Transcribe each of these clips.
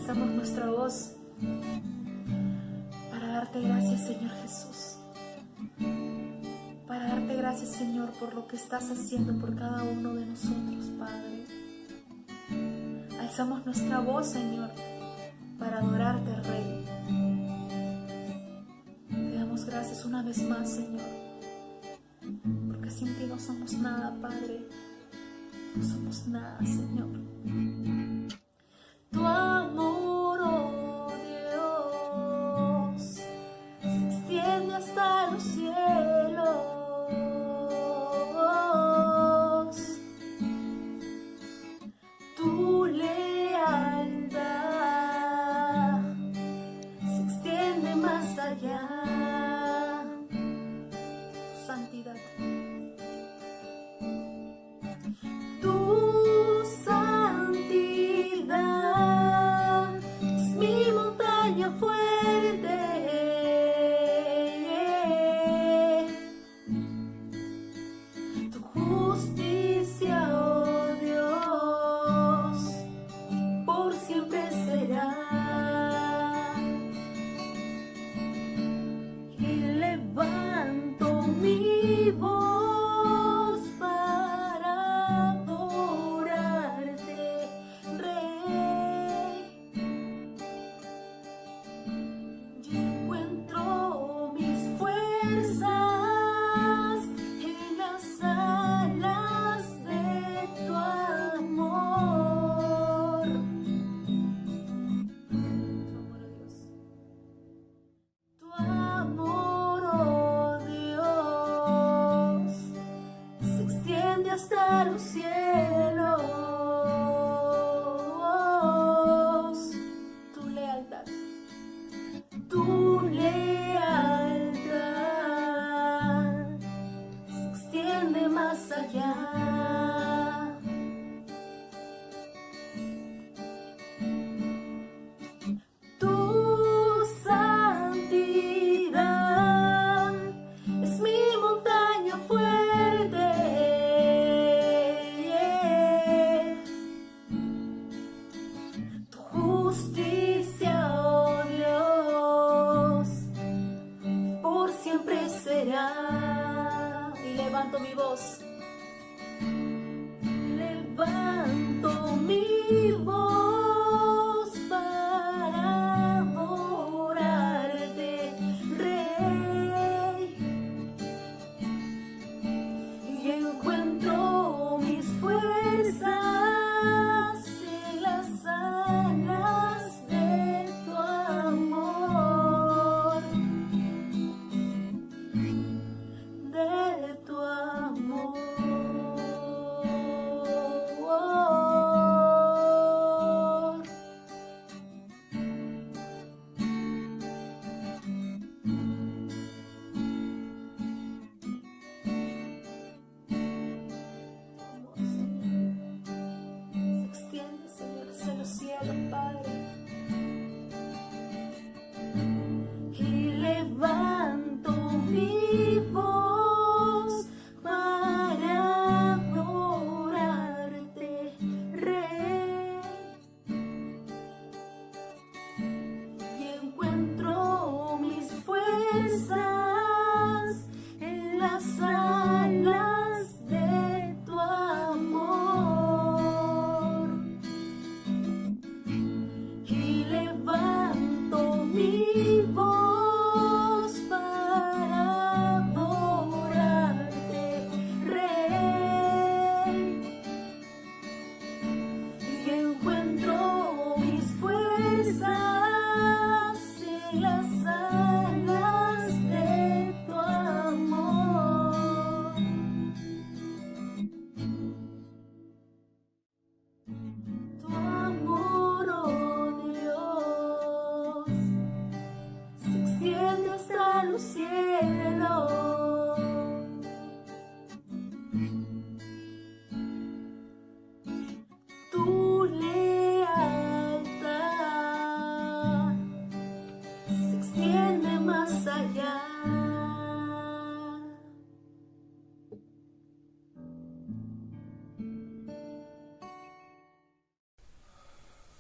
alzamos nuestra voz para darte gracias, Señor Jesús. Para darte gracias, Señor, por lo que estás haciendo por cada uno de nosotros, Padre. Alzamos nuestra voz, Señor, para adorarte, Rey. Te damos gracias una vez más, Señor, porque sin ti no somos nada, Padre. No somos nada, Señor. Tu amor, oh Dios, se extiende hasta los cielos. Tu lealtad se extiende más allá. Tu santidad. Tu santidad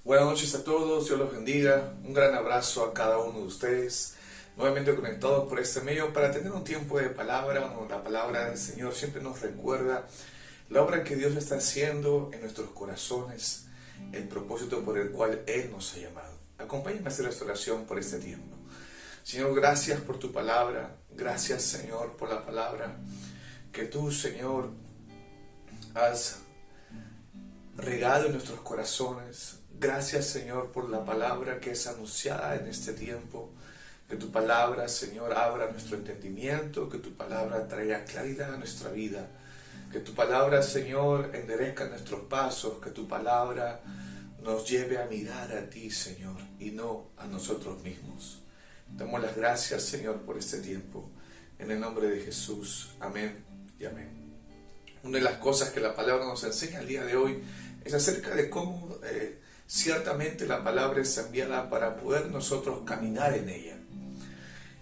Buenas noches a todos, Dios los bendiga. Un gran abrazo a cada uno de ustedes, nuevamente conectados por este medio para tener un tiempo de palabra, donde la palabra del Señor siempre nos recuerda la obra que Dios está haciendo en nuestros corazones, el propósito por el cual Él nos ha llamado. Acompáñenme a hacer esta oración por este tiempo. Señor, gracias por tu palabra, gracias Señor por la palabra que tú, Señor, has regado en nuestros corazones. Gracias, Señor, por la palabra que es anunciada en este tiempo. Que tu palabra, Señor, abra nuestro entendimiento, que tu palabra traiga claridad a nuestra vida. Que tu palabra, Señor, enderezca nuestros pasos, que tu palabra nos lleve a mirar a ti, Señor, y no a nosotros mismos. Damos las gracias, Señor, por este tiempo. En el nombre de Jesús. Amén y amén. Una de las cosas que la palabra nos enseña el día de hoy es acerca de cómo ciertamente la palabra es enviada para poder nosotros caminar en ella.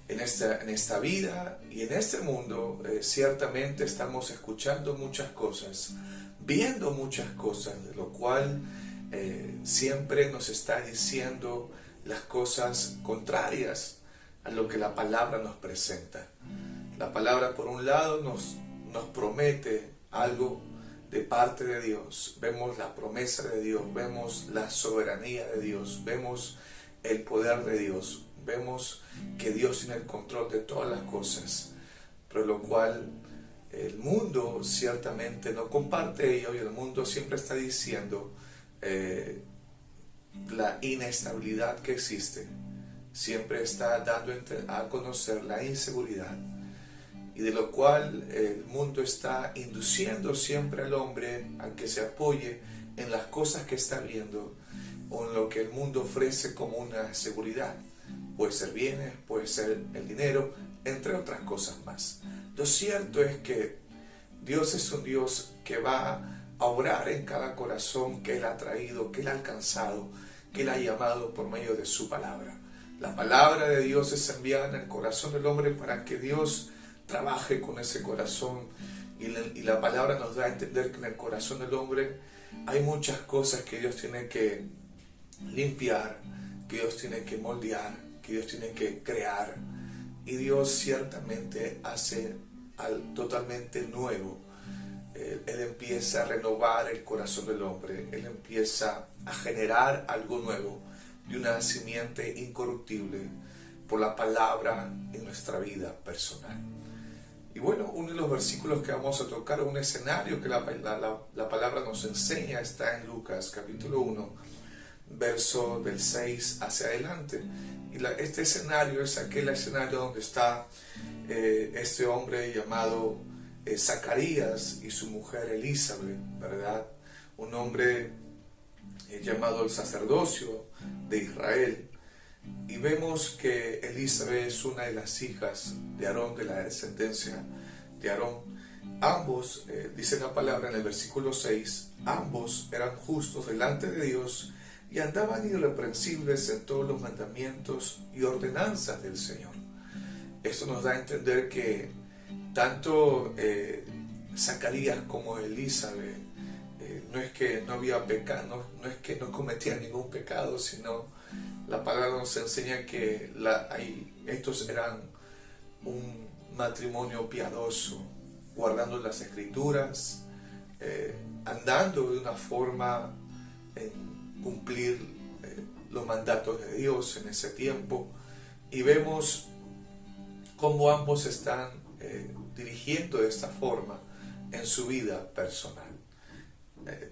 En esta vida y en este mundo ciertamente estamos escuchando muchas cosas, viendo muchas cosas, de lo cual siempre nos está diciendo las cosas contrarias a lo que la palabra nos presenta. La palabra, por un lado, nos promete algo de parte de Dios. Vemos la promesa de Dios, vemos la soberanía de Dios, vemos el poder de Dios, vemos que Dios tiene el control de todas las cosas, pero lo cual el mundo ciertamente no comparte ello, y el mundo siempre está diciendo la inestabilidad que existe, siempre está dando a conocer la inseguridad, y de lo cual el mundo está induciendo siempre al hombre a que se apoye en las cosas que está viendo o en lo que el mundo ofrece como una seguridad. Puede ser bienes, puede ser el dinero, entre otras cosas más. Lo cierto es que Dios es un Dios que va a obrar en cada corazón que Él ha traído, que Él ha alcanzado, que Él ha llamado por medio de su palabra. La palabra de Dios es enviada en el corazón del hombre para que Dios trabaje con ese corazón, y la palabra nos da a entender que en el corazón del hombre hay muchas cosas que Dios tiene que limpiar, que Dios tiene que moldear, que Dios tiene que crear, y Dios ciertamente hace algo totalmente nuevo. Él empieza a renovar el corazón del hombre, Él empieza a generar algo nuevo de una simiente incorruptible por la palabra en nuestra vida personal. Y bueno, uno de los versículos que vamos a tocar, un escenario que la palabra nos enseña, está en Lucas capítulo 1, verso del 6 hacia adelante. Y este escenario es aquel escenario donde está este hombre llamado Zacarías y su mujer Elizabeth, ¿verdad? Un hombre llamado el sacerdocio de Israel. Y vemos que Elizabeth es una de las hijas de Aarón, de la descendencia de Aarón. Ambos, dice la palabra en el versículo 6, ambos eran justos delante de Dios y andaban irreprensibles en todos los mandamientos y ordenanzas del Señor. Esto nos da a entender que tanto Zacarías como Elizabeth no es que no había pecado, no es que no cometían ningún pecado, sino la palabra nos enseña que estos eran un matrimonio piadoso, guardando las escrituras, andando de una forma en cumplir los mandatos de Dios en ese tiempo, y vemos cómo ambos están dirigiendo de esta forma en su vida personal.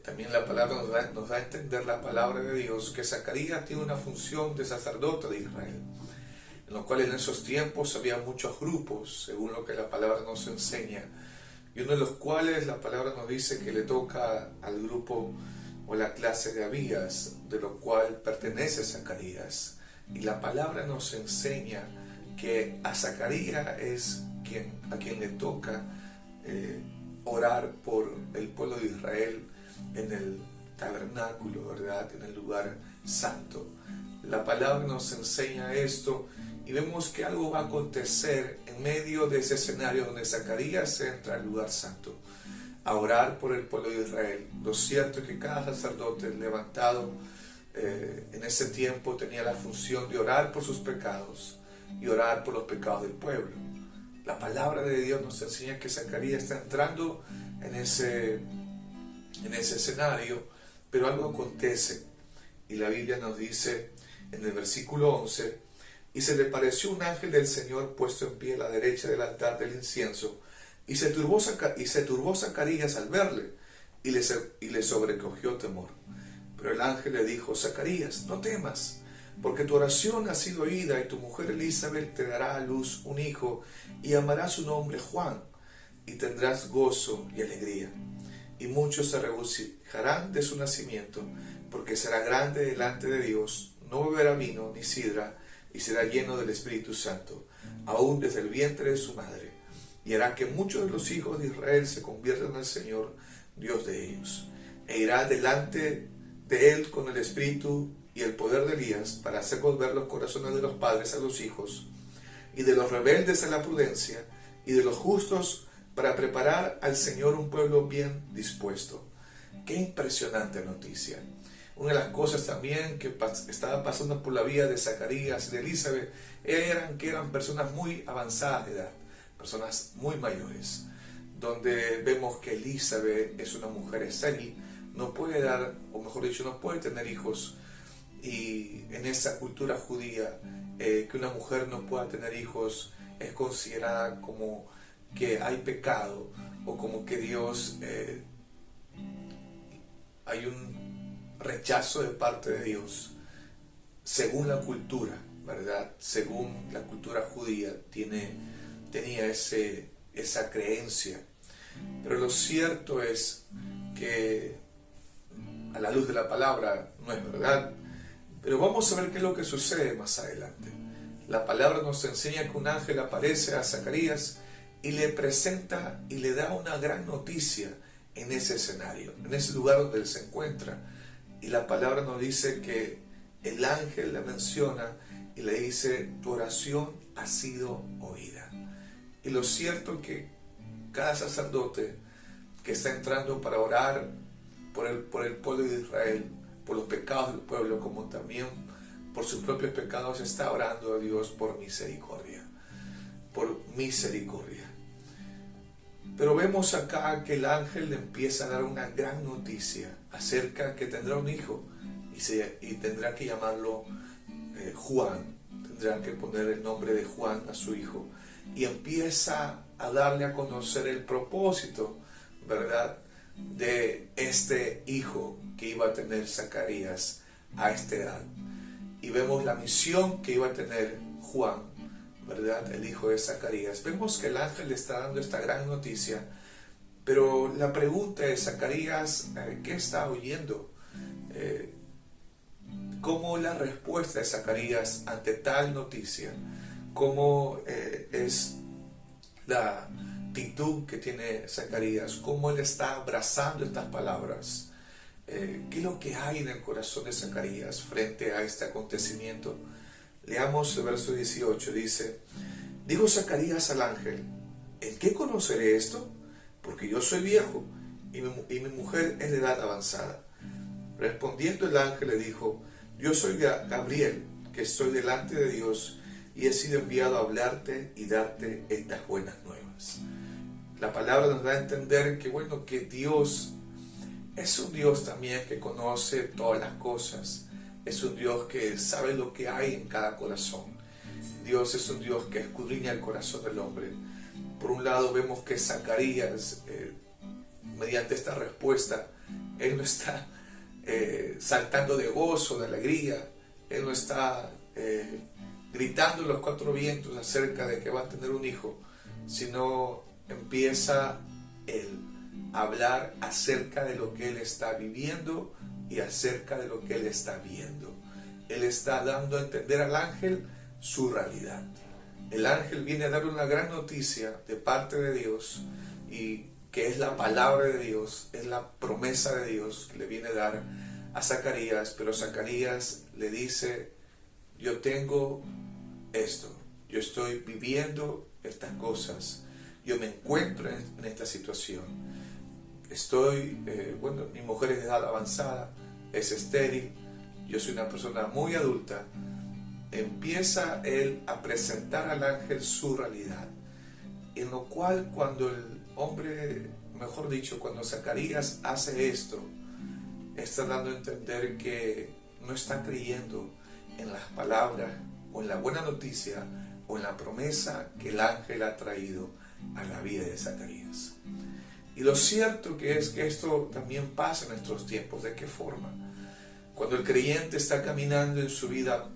También la palabra nos da a entender la palabra de Dios que Zacarías tiene una función de sacerdote de Israel, en lo cual en esos tiempos había muchos grupos, según lo que la palabra nos enseña, y uno de los cuales la palabra nos dice que le toca al grupo o la clase de Abías, de lo cual pertenece Zacarías. Y la palabra nos enseña que a Zacarías es a quien le toca orar por el pueblo de Israel en el tabernáculo, ¿verdad? En el lugar santo. La palabra nos enseña esto, y vemos que algo va a acontecer en medio de ese escenario donde Zacarías entra al lugar santo a orar por el pueblo de Israel. Lo cierto es que cada sacerdote levantado en ese tiempo tenía la función de orar por sus pecados y orar por los pecados del pueblo. La palabra de Dios nos enseña que Zacarías está entrando en ese escenario, pero algo acontece y la Biblia nos dice en el versículo 11: y se le pareció un ángel del Señor puesto en pie a la derecha del altar del incienso, y se turbó Zacarías al verle, y le sobrecogió temor. Pero el ángel le dijo: Zacarías, no temas, porque tu oración ha sido oída, y tu mujer Elizabeth te dará a luz un hijo, y llamarás su nombre Juan, y tendrás gozo y alegría. Y muchos se regocijarán de su nacimiento, porque será grande delante de Dios, no beberá vino ni sidra, y será lleno del Espíritu Santo, aún desde el vientre de su madre, y hará que muchos de los hijos de Israel se conviertan al Señor, Dios de ellos, e irá delante de él con el espíritu y el poder de Elías, para hacer volver los corazones de los padres a los hijos, y de los rebeldes a la prudencia, y de los justos para preparar al Señor un pueblo bien dispuesto. Qué impresionante noticia. Una de las cosas también que estaba pasando por la vida de Zacarías y de Elizabeth que eran personas muy avanzadas de edad, personas muy mayores, donde vemos que Elizabeth es una mujer estéril, no puede dar, o mejor dicho, no puede tener hijos, y en esa cultura judía, que una mujer no pueda tener hijos es considerada como que hay pecado, o como que Dios, hay un rechazo de parte de Dios, según la cultura, ¿verdad? Según la cultura judía tenía esa creencia. Pero lo cierto es que a la luz de la palabra no es verdad. Pero vamos a ver qué es lo que sucede más adelante. La palabra nos enseña que un ángel aparece a Zacarías y le presenta y le da una gran noticia en ese escenario, en ese lugar donde él se encuentra. Y la palabra nos dice que el ángel le menciona y le dice: tu oración ha sido oída. Y lo cierto es que cada sacerdote que está entrando para orar por el pueblo de Israel, por los pecados del pueblo, como también por sus propios pecados, está orando a Dios por misericordia. Por misericordia. Pero vemos acá que el ángel le empieza a dar una gran noticia acerca que tendrá un hijo y tendrá que llamarlo Juan. Tendrá que poner el nombre de Juan a su hijo. Y empieza a darle a conocer el propósito, ¿verdad?, de este hijo que iba a tener Zacarías a esta edad. Y vemos la misión que iba a tener Juan, ¿verdad?, el hijo de Zacarías. Vemos que el ángel le está dando esta gran noticia, pero la pregunta es: Zacarías, ¿qué está oyendo? ¿Cómo la respuesta de Zacarías ante tal noticia? ¿Cómo es la actitud que tiene Zacarías? ¿Cómo él está abrazando estas palabras? ¿Qué es lo que hay en el corazón de Zacarías frente a este acontecimiento? Leamos el verso 18, dice: dijo Zacarías al ángel: ¿en qué conoceré esto? Porque yo soy viejo y mi mujer es de edad avanzada. Respondiendo el ángel le dijo: yo soy Gabriel, que estoy delante de Dios, y he sido enviado a hablarte y darte estas buenas nuevas. La palabra nos da a entender que, bueno, que Dios es un Dios también que conoce todas las cosas. Es un Dios que sabe lo que hay en cada corazón. Dios es un Dios que escudriña el corazón del hombre. Por un lado vemos que Zacarías, mediante esta respuesta, él no está saltando de gozo, de alegría. Él no está gritando en los cuatro vientos acerca de que va a tener un hijo, sino empieza él a hablar acerca de lo que él está viviendo y acerca de lo que él está viendo. Él está dando a entender al ángel su realidad. El ángel viene a dar una gran noticia de parte de Dios, y que es la palabra de Dios, es la promesa de Dios que le viene a dar a Zacarías. Pero Zacarías le dice: yo tengo esto, yo estoy viviendo estas cosas, yo me encuentro en esta situación, estoy, mi mujer es de edad avanzada, es estéril, yo soy una persona muy adulta, empieza él a presentar al ángel su realidad, en lo cual cuando el hombre, mejor dicho, cuando Zacarías hace esto, está dando a entender que no está creyendo en las palabras o en la buena noticia o en la promesa que el ángel ha traído a la vida de Zacarías. Y lo cierto que es que esto también pasa en nuestros tiempos. ¿De qué forma? Cuando el creyente está caminando en su vida,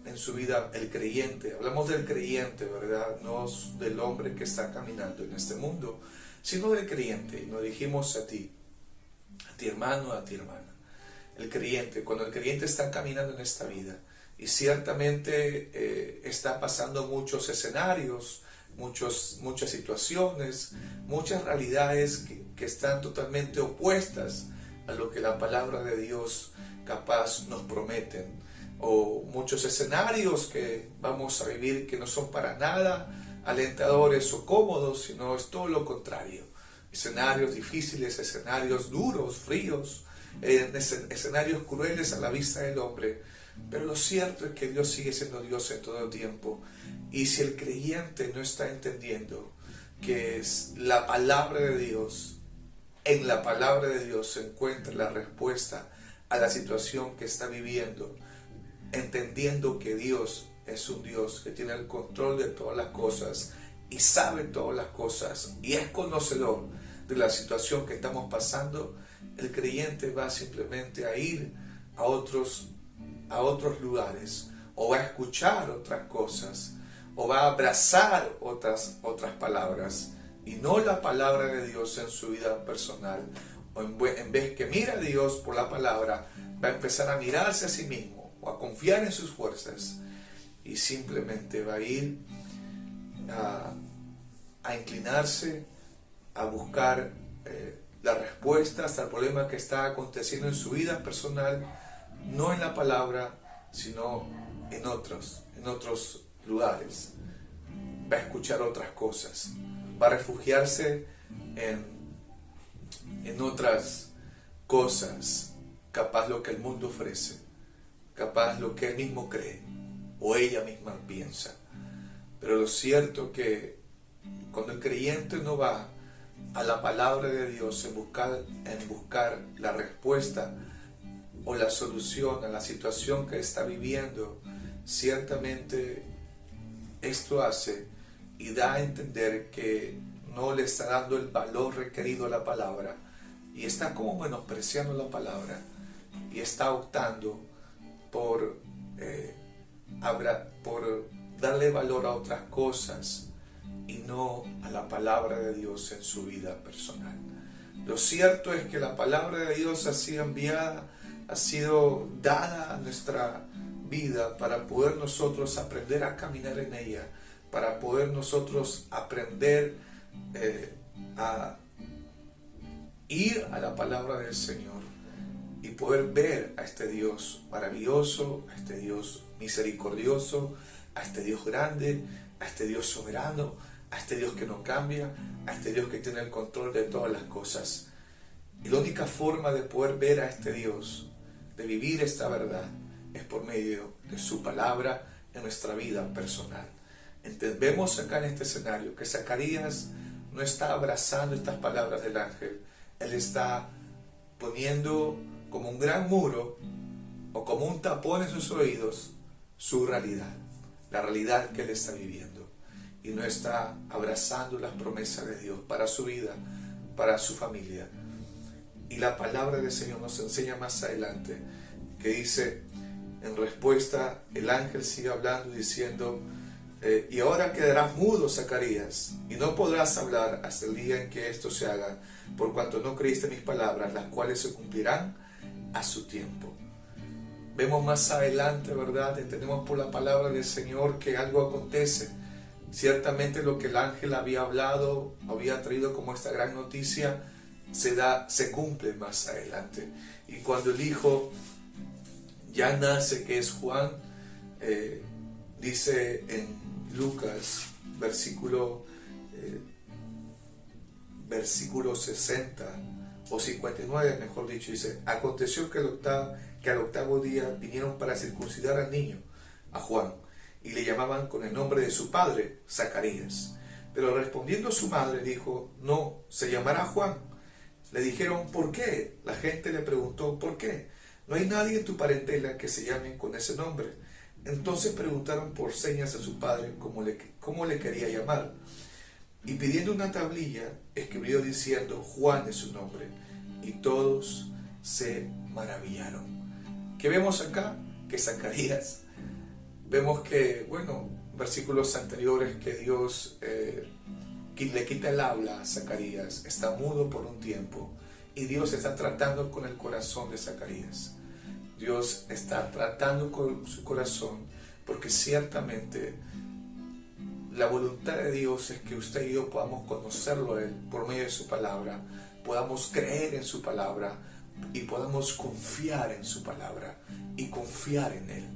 el creyente, hablamos del creyente, ¿verdad? No del hombre que está caminando en este mundo, sino del creyente. Y nos dijimos a ti hermano, a ti hermana. El creyente, cuando el creyente está caminando en esta vida, y ciertamente está pasando muchos escenarios, muchas situaciones, muchas realidades que están totalmente opuestas a lo que la palabra de Dios capaz nos prometen, o muchos escenarios que vamos a vivir que no son para nada alentadores o cómodos, sino es todo lo contrario. Escenarios difíciles, escenarios duros, fríos, escenarios crueles a la vista del hombre. Pero lo cierto es que Dios sigue siendo Dios en todo tiempo. Y si el creyente no está entendiendo que es la palabra de Dios, en la palabra de Dios se encuentra la respuesta a la situación que está viviendo, entendiendo que Dios es un Dios que tiene el control de todas las cosas y sabe todas las cosas y es conocedor de la situación que estamos pasando, el creyente va simplemente a ir a otros lugares, o va a escuchar otras cosas, o va a abrazar otras palabras, y no la palabra de Dios en su vida personal. O en vez que mira a Dios por la palabra, va a empezar a mirarse a sí mismo, o a confiar en sus fuerzas, y simplemente va a ir a inclinarse, a buscar las respuestas al problema que está aconteciendo en su vida personal, no en la palabra, sino en otros lugares. Va a escuchar otras cosas, va a refugiarse en otras cosas, capaz lo que el mundo ofrece, capaz lo que él mismo cree o ella misma piensa. Pero lo cierto que cuando el creyente no va a la palabra de Dios en buscar la respuesta o la solución a la situación que está viviendo, ciertamente esto hace y da a entender que no le está dando el valor requerido a la palabra y está como menospreciando la palabra y está optando por darle valor a otras cosas y no a la palabra de Dios en su vida personal. Lo cierto es que la palabra de Dios ha sido enviada, ha sido dada a nuestra vida para poder nosotros aprender a caminar en ella, para poder nosotros aprender a ir a la palabra del Señor y poder ver a este Dios maravilloso, a este Dios misericordioso, a este Dios grande, a este Dios soberano, a este Dios que no cambia, a este Dios que tiene el control de todas las cosas. Y la única forma de poder ver a este Dios, de vivir esta verdad, es por medio de su palabra en nuestra vida personal. Vemos acá en este escenario que Zacarías no está abrazando estas palabras del ángel, él está poniendo como un gran muro o como un tapón en sus oídos su realidad, la realidad que él está viviendo, y no está abrazando las promesas de Dios para su vida, para su familia. Y la palabra del Señor nos enseña más adelante que dice, en respuesta, el ángel sigue hablando y diciendo, y ahora quedarás mudo, Zacarías, y no podrás hablar hasta el día en que esto se haga, por cuanto no creíste mis palabras, las cuales se cumplirán a su tiempo. Vemos más adelante, ¿verdad? Entendemos por la palabra del Señor que algo acontece. Ciertamente lo que el ángel había hablado, había traído como esta gran noticia, se cumple más adelante. Y cuando el hijo ya nace, que es Juan, dice en Lucas, versículo 60 o 59, mejor dicho, dice, aconteció que que al octavo día vinieron para circuncidar al niño, a Juan, y le llamaban con el nombre de su padre, Zacarías. Pero respondiendo su madre dijo, no, se llamará Juan. Le dijeron, ¿por qué? La gente le preguntó, ¿por qué? No hay nadie en tu parentela que se llame con ese nombre. Entonces preguntaron por señas a su padre cómo le quería llamar. Y pidiendo una tablilla, escribió diciendo, Juan es su nombre. Y todos se maravillaron. ¿Qué vemos acá? Que Zacarías, vemos que, versículos anteriores, que Dios le quita el habla a Zacarías, está mudo por un tiempo, y Dios está tratando con el corazón de Zacarías. Dios está tratando con su corazón, porque ciertamente la voluntad de Dios es que usted y yo podamos conocerlo a Él por medio de su palabra, podamos creer en su palabra y podamos confiar en su palabra y confiar en Él.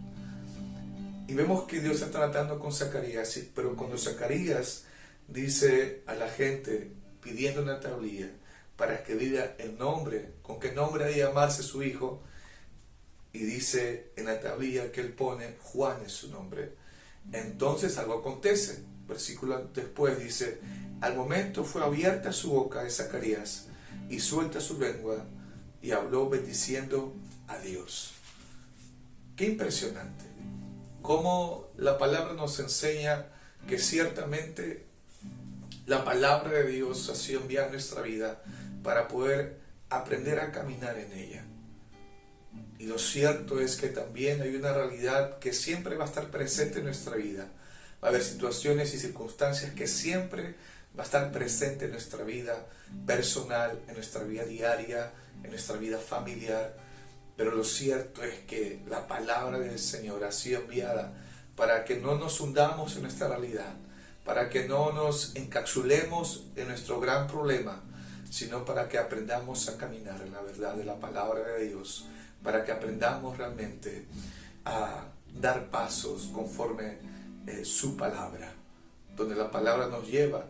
Y vemos que Dios está tratando con Zacarías, pero cuando Zacarías dice a la gente, pidiendo una tablilla para que diga el nombre, con qué nombre ha de llamarse su hijo, y dice en la tablilla que él pone, Juan es su nombre. Entonces algo acontece. Versículo después dice, al momento fue abierta su boca de Zacarías y suelta su lengua y habló bendiciendo a Dios. Qué impresionante. Cómo la palabra nos enseña que ciertamente la palabra de Dios ha sido enviada a nuestra vida para poder aprender a caminar en ella. Y lo cierto es que también hay una realidad que siempre va a estar presente en nuestra vida. Va a haber situaciones y circunstancias que siempre va a estar presente en nuestra vida personal, en nuestra vida diaria, en nuestra vida familiar. Pero lo cierto es que la palabra del Señor ha sido enviada para que no nos hundamos en nuestra realidad, para que no nos encapsulemos en nuestro gran problema, sino para que aprendamos a caminar en la verdad de la palabra de Dios, para que aprendamos realmente a dar pasos conforme su palabra, donde la palabra nos lleva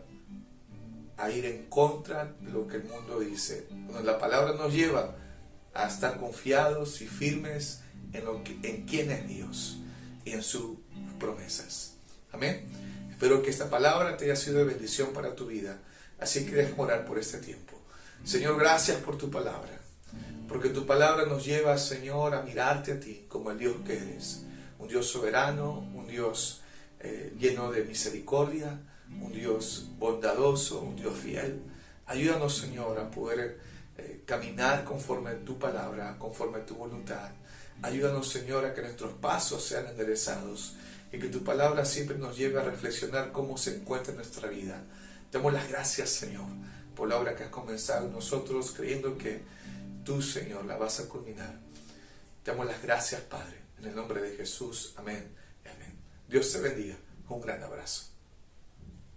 a ir en contra de lo que el mundo dice, donde la palabra nos lleva a estar confiados y firmes en quién es Dios y en sus promesas. Amén. Espero que esta palabra te haya sido de bendición para tu vida. Así que déjame orar por este tiempo. Señor, gracias por tu palabra, porque tu palabra nos lleva, Señor, a mirarte a ti como el Dios que eres, un Dios soberano, un Dios lleno de misericordia, un Dios bondadoso, un Dios fiel. Ayúdanos, Señor, a poder caminar conforme a tu palabra, conforme a tu voluntad. Ayúdanos, Señor, a que nuestros pasos sean enderezados y que tu palabra siempre nos lleve a reflexionar cómo se encuentra en nuestra vida. Te damos las gracias, Señor, por la obra que has comenzado en nosotros, creyendo que tú, Señor, la vas a culminar. Te damos las gracias, Padre, en el nombre de Jesús. Amén. Amén. Dios te bendiga. Un gran abrazo.